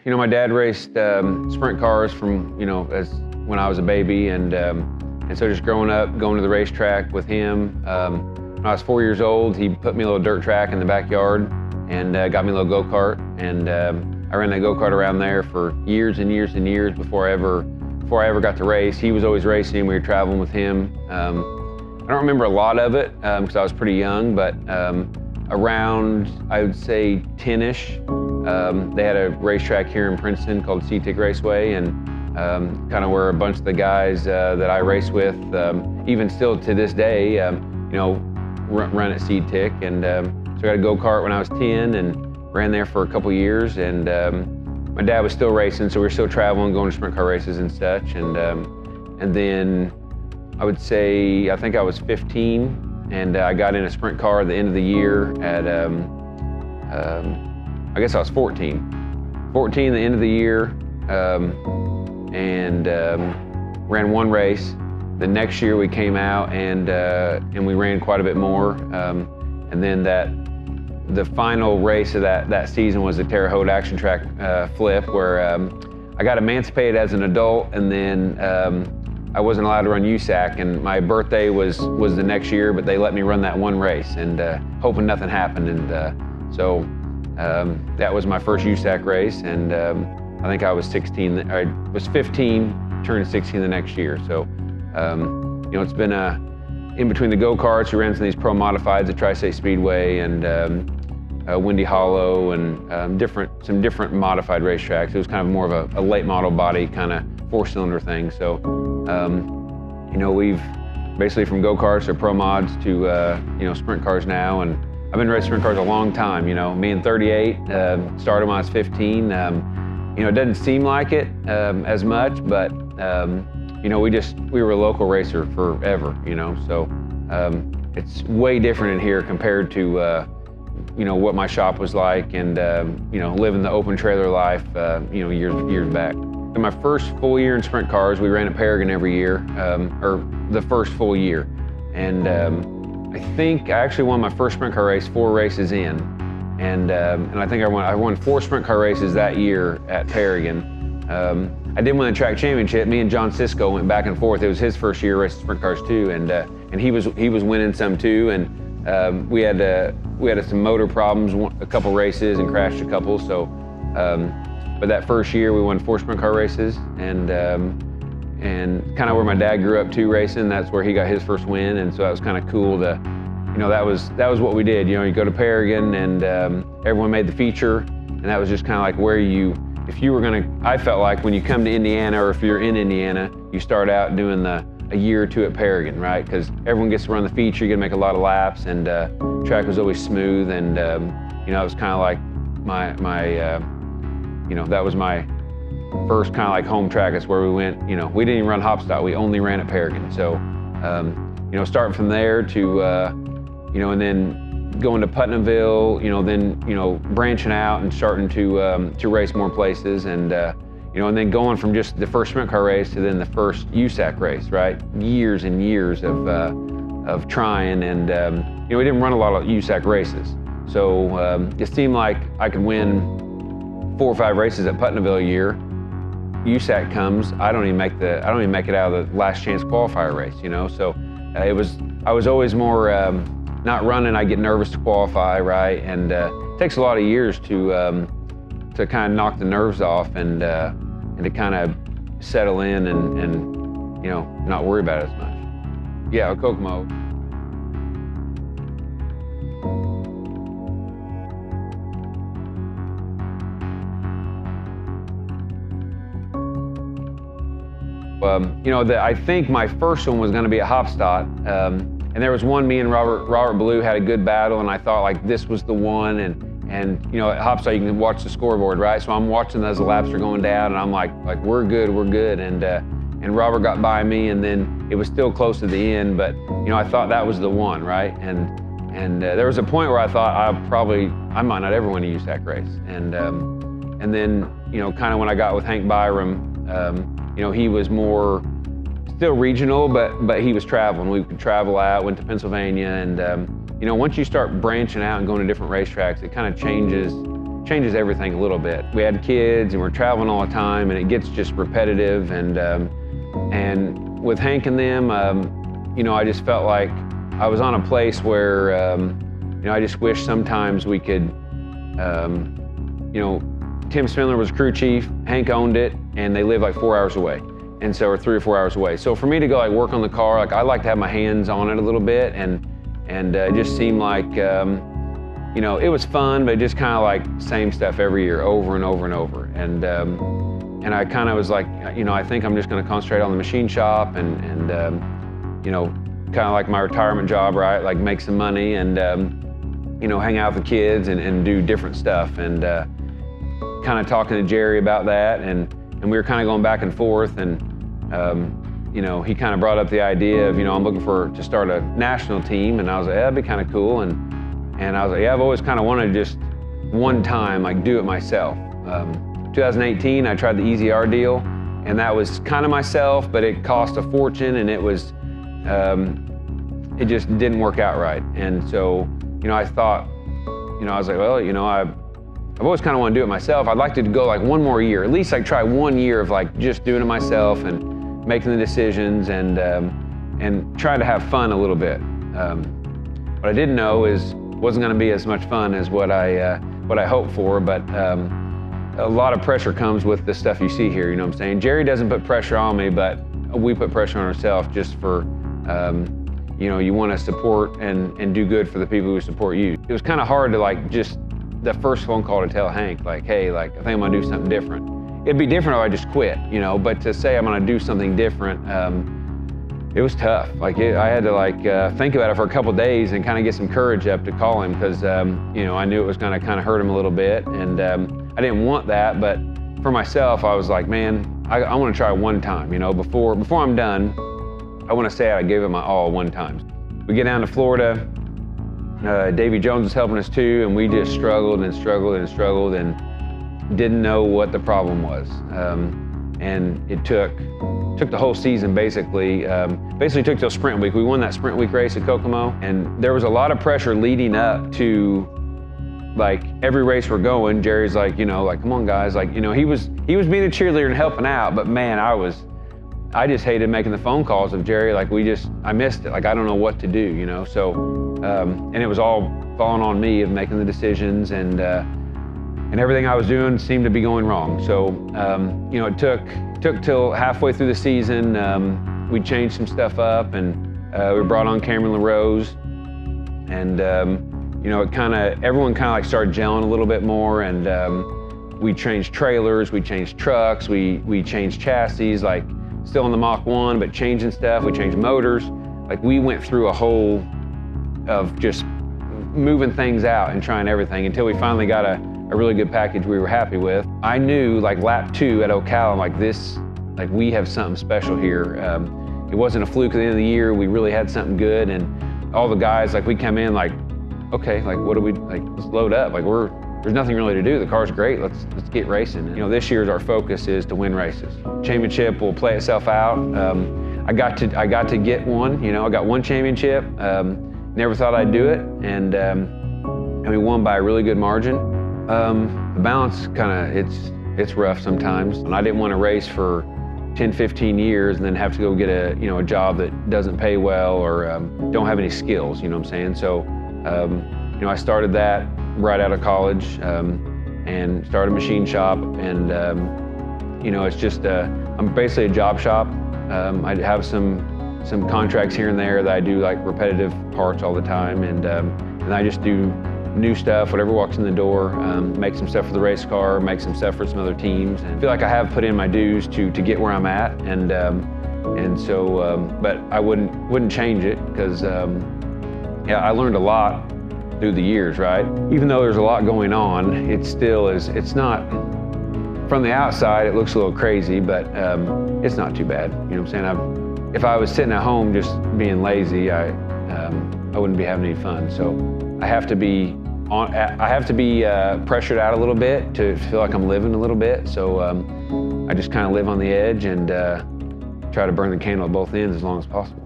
You know, my dad raced sprint cars from, as when I was a baby, and so just growing up, going to the racetrack with him. When I was 4 years old, he put me a little dirt track in the backyard and got me a little go-kart, and I ran that go-kart around there for years and years and years before I ever got to race. He was always racing. We were traveling with him. I don't remember a lot of it because I was pretty young, but around, I would say 10-ish, they had a racetrack here in Princeton called SeaTick Raceway, and kind of where a bunch of the guys that I race with, even still to this day, run at SeaTick. And so I got a go-kart when I was 10 and ran there for a couple years. And my dad was still racing, so we were still traveling, going to sprint car races and such. And then I would say, I think I was 15, and I got in a sprint car at the end of the year at, I guess I was 14. 14 at the end of the year, and ran one race. The next year we came out and we ran quite a bit more. And then the final race of that season was the Terre Haute Action Track flip, where I got emancipated as an adult, and then I wasn't allowed to run USAC, and my birthday was the next year, but they let me run that one race, and hoping nothing happened. And so that was my first USAC race, and I think I was 16. I was 15, turned 16 the next year. So it's been in between the go-karts, we ran some of these pro modifieds at Tri-State Speedway and Windy Hollow, and some different modified racetracks. It was kind of more of a late model body kind of four-cylinder thing. So we've basically from go-karts to pro mods to sprint cars now, and I've been racing sprint cars a long time. Being 38, started when I was 15. It doesn't seem like it as much, but we were a local racer forever. So it's way different in here compared to what my shop was like, and living the open trailer life years back. In my first full year in sprint cars, we ran at Paragon every year, or the first full year, and I think I actually won my first sprint car race 4 races in, and I think I won 4 sprint car races that year at Paragon. I did win the track championship. Me and John Cisco went back and forth. It was his first year racing sprint cars too, and he was winning some too. And we had some motor problems, a couple races, and crashed a couple. So, but that first year we won 4 sprint car races, and kind of where my dad grew up too racing. That's where he got his first win, and so that was kind of cool to, that was what we did. You go to Paragon, and everyone made the feature, and that was just kind of like where if you were I felt like when you come to Indiana, or if you're in Indiana, you start out doing a year or 2 at Paragon, right? Because everyone gets to run the feature, you get to make a lot of laps, and track was always smooth, and it was kind of like that was my first kind of like home track. That's where we went. We didn't even run Hopstop, we only ran at Paragon. So, starting from there to, and then going to Putnamville, then branching out and starting to race more places, and and then going from just the first sprint car race to then the first USAC race, right? Years and years of trying, and we didn't run a lot of USAC races, so it seemed like I could win 4 or 5 races at Putnamville a year. USAC comes, I don't even make it out of the last chance qualifier race, So I was always more. Not running, I get nervous to qualify, right? And it takes a lot of years to kind of knock the nerves off, and to kind of settle in and not worry about it as much. Yeah, Kokomo. I think my first one was going to be a Hopstop. And there was one, me and Robert Ballou had a good battle, and I thought like this was the one, and at Hopstop you can watch the scoreboard, right? So I'm watching as the laps are going down, and I'm like we're good, and Robert got by me, and then it was still close to the end, but I thought that was the one, right? And there was a point where I thought I might not ever win a USAC race, and then kind of when I got with Hank Byum, he was more. Still regional, but he was traveling. We could travel out, went to Pennsylvania, and once you start branching out and going to different racetracks, it kind of changes changes everything a little bit. We had kids and we're traveling all the time, and it gets just repetitive. And with Hank and them, you know, I just felt like I was on a place where, you know, I just wish sometimes we could, you know, Tim Spindler was crew chief, Hank owned it, and they live like 4 hours away. And so, or 3 or 4 hours away. So for me to go like work on the car, like I like to have my hands on it a little bit, and it just seemed like, you know, it was fun, but just kind of like same stuff every year, over and over and over. And I kind of was like, you know, I think I'm just going to concentrate on the machine shop and you know, kind of like my retirement job, right? Like make some money and, you know, hang out with the kids and do different stuff. And kind of talking to Jerry about that, and we were kind of going back and forth, and you know, he kind of brought up the idea of, you know, I'm looking to start a national team, and I was like, yeah, that'd be kind of cool. And I was like, yeah, I've always kind of wanted to just one time, like do it myself. 2018, I tried the EZR deal, and that was kind of myself, but it cost a fortune, and it was, it just didn't work out right. And so, you know, I thought, you know, I was like, well, you know, I've always kind of wanted to do it myself. I'd like to go like one more year, at least like try 1 year of like just doing it myself and making the decisions and trying to have fun a little bit. What I didn't know is it wasn't going to be as much fun as what I hoped for, but a lot of pressure comes with the stuff you see here, you know what I'm saying? Jerry doesn't put pressure on me, but we put pressure on ourselves just for, you know, you want to support and do good for the people who support you. It was kind of hard to like just the first phone call to tell Hank, like, hey, like, I think I'm gonna do something different. It'd be different if I just quit, you know, but to say I'm gonna do something different, it was tough. Like, I had to like think about it for a couple days and kind of get some courage up to call him, because, you know, I knew it was gonna kind of hurt him a little bit, and I didn't want that, but for myself, I was like, man, I wanna try one time, you know, before I'm done, I wanna say I gave it my all one time. We get down to Florida, Davy Jones was helping us too, and we just struggled and struggled and struggled and didn't know what the problem was. And it took the whole season basically. Basically took till sprint week. We won that sprint week race at Kokomo, and there was a lot of pressure leading up to like every race we're going. Jerry's like, you know, like, come on guys, like, you know, he was being a cheerleader and helping out, but man, I just hated making the phone calls of Jerry. Like I missed it. Like, I don't know what to do, you know? So, and it was all falling on me of making the decisions, and everything I was doing seemed to be going wrong. So, you know, it took till halfway through the season. We changed some stuff up, and we brought on Cameron LaRose, and, you know, everyone kind of like started gelling a little bit more, and we changed trailers, we changed trucks, we changed chassis, like, still in the Mach 1, but changing stuff. We changed motors. Like, we went through a whole of just moving things out and trying everything until we finally got a really good package we were happy with. I knew like lap 2 at Ocala, like this, like we have something special here. It wasn't a fluke at the end of the year. We really had something good, and all the guys, like we come in like, okay, like what do we, like let's load up. Like there's nothing really to do. The car's great. Let's get racing. And, you know, this year's our focus is to win races. Championship will play itself out. I got to get one. You know, I got one championship. Never thought I'd do it, and we won by a really good margin. The balance kind of it's rough sometimes, and I didn't want to race for 10, 15 years and then have to go get a job that doesn't pay well or don't have any skills. You know what I'm saying? So, you know, I started that right out of college and started a machine shop, and you know, it's just I'm basically a job shop. I have some contracts here and there that I do like repetitive parts all the time, and I just do new stuff, whatever walks in the door, make some stuff for the race car, make some stuff for some other teams, and I feel like I have put in my dues to get where I'm at, and so but I wouldn't change it, because yeah, I learned a lot through the years, right? Even though there's a lot going on, it still is, it's not, from the outside it looks a little crazy, but it's not too bad, you know what I'm saying? If I was sitting at home just being lazy, I wouldn't be having any fun. So I have to be pressured out a little bit to feel like I'm living a little bit. So I just kind of live on the edge and try to burn the candle at both ends as long as possible.